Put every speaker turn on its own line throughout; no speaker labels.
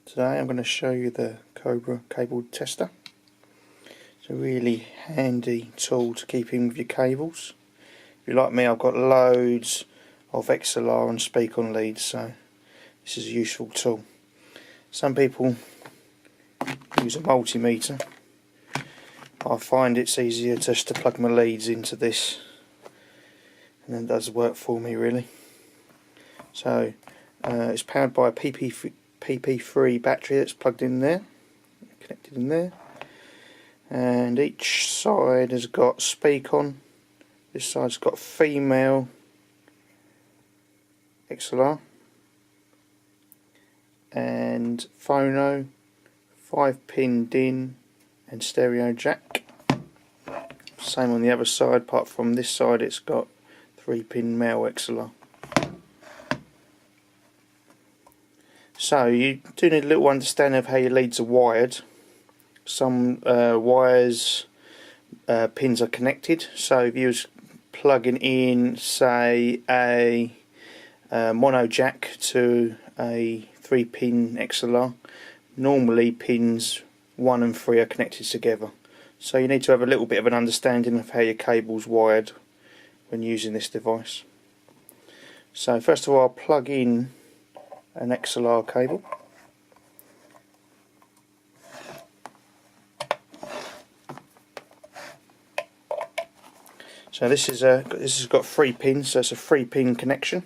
Today I'm going to show you the Cobra cable tester. It's a really handy tool to keep in with your cables. If you're like me, I've got loads of XLR and speak-on leads, so this is a useful tool. Some people use a multimeter. I find it's easier just to plug my leads into this, and it does work for me really. So it's powered by a PP3 battery that's plugged in there, connected in there, and each side has got speak on. This side's got female XLR and phono, 5-pin DIN and stereo jack. Same on the other side, apart from this side it's got 3-pin male XLR. So you do need a little understanding of how your leads are wired. Some wires pins are connected, so if you was plugging in, say, a mono jack to a 3-pin XLR, normally pins 1 and 3 are connected together. So you need to have a little bit of an understanding of how your cable's wired when using this device. So first of all, I'll plug in an XLR cable. So this has got 3 pins, so it's a 3-pin connection.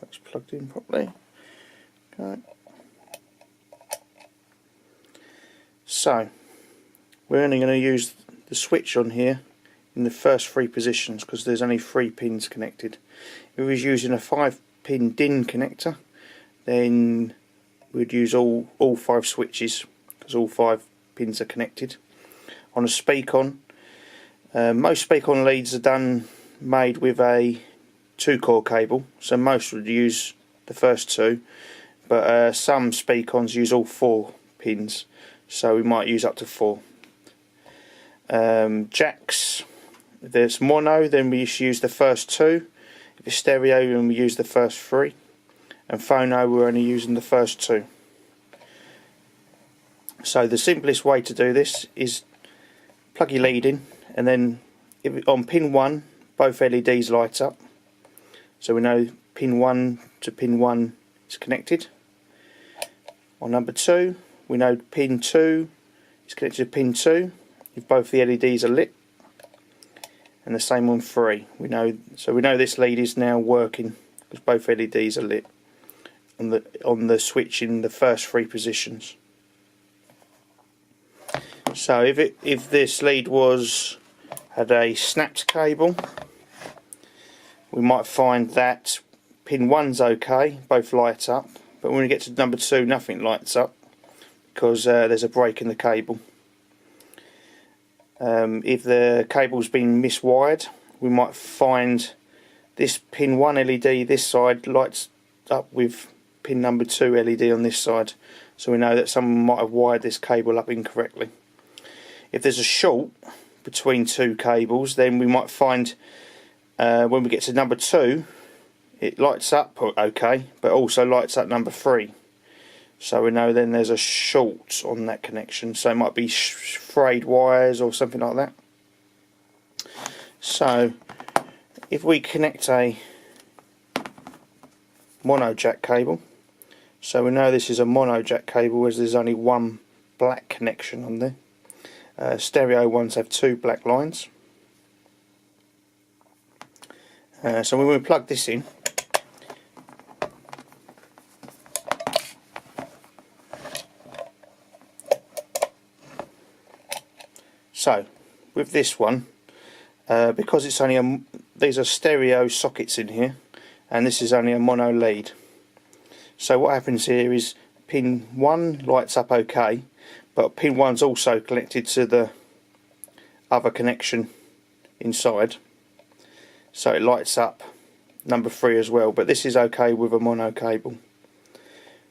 That's plugged in properly. Okay. So we're only going to use the switch on here in the first 3 positions because there's only 3 pins connected. If we was using a 5-pin DIN connector, then we'd use all 5 switches because all 5 pins are connected. On a speak-on, most speak-on leads are made with a 2-core cable, so most would use the first 2, but some speak-ons use all 4 pins, so we might use up to 4. Jacks, if there's mono, then we use the first 2. If it's stereo, then we use the first 3. And phono, we're only using the first 2. So the simplest way to do this is plug your lead in, and then on pin 1 both LEDs light up, so we know pin 1 to pin 1 is connected. On number 2 we know pin 2 is connected to pin 2 if both the LEDs are lit, and the same on 3. We know this lead is now working because both LEDs are lit on the switch in the first 3 positions. So if this lead had a snapped cable, we might find that pin 1's okay, both light up, but when we get to number 2 nothing lights up because there's a break in the cable. If the cable's been miswired, we might find this pin 1 LED this side lights up with pin number 2 LED on this side, so we know that someone might have wired this cable up incorrectly. If there's a short between 2 cables, then we might find when we get to number 2 it lights up okay, but also lights up number 3, so we know then there's a short on that connection, so it might be frayed wires or something like that. So if we connect a mono jack cable, so we know this is a mono jack cable as there's only 1 black connection on there. Stereo ones have 2 black lines. So when we plug this in, so with this one, because it's only these are stereo sockets in here, and this is only a mono lead. So what happens here is pin 1 lights up okay, but pin 1's also connected to the other connection inside, so it lights up number 3 as well, but this is okay with a mono cable.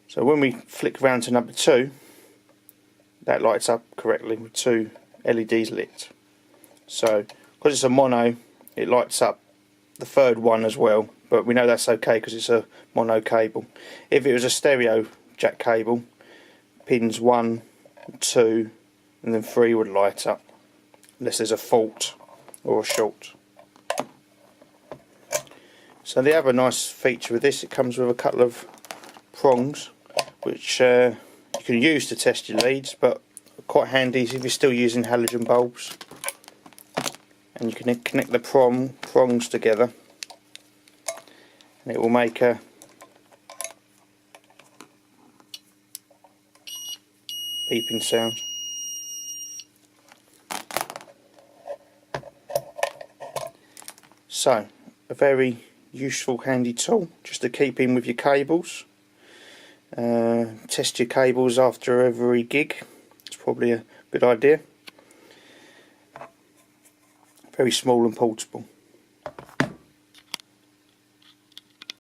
So when we flick round to number 2, that lights up correctly with 2 LEDs lit. So because it's a mono, it lights up the third one as well, but we know that's okay because it's a mono cable. If it was a stereo jack cable, pins 1, 2 and then 3 would light up unless there's a fault or a short. So the other nice feature with this, it comes with a couple of prongs which you can use to test your leads, but quite handy if you're still using halogen bulbs. And you can connect the prongs together and it will make a beeping sound. So, a very useful, handy tool just to keep in with your cables. Test your cables after every gig. It's probably a good idea. Very small and portable.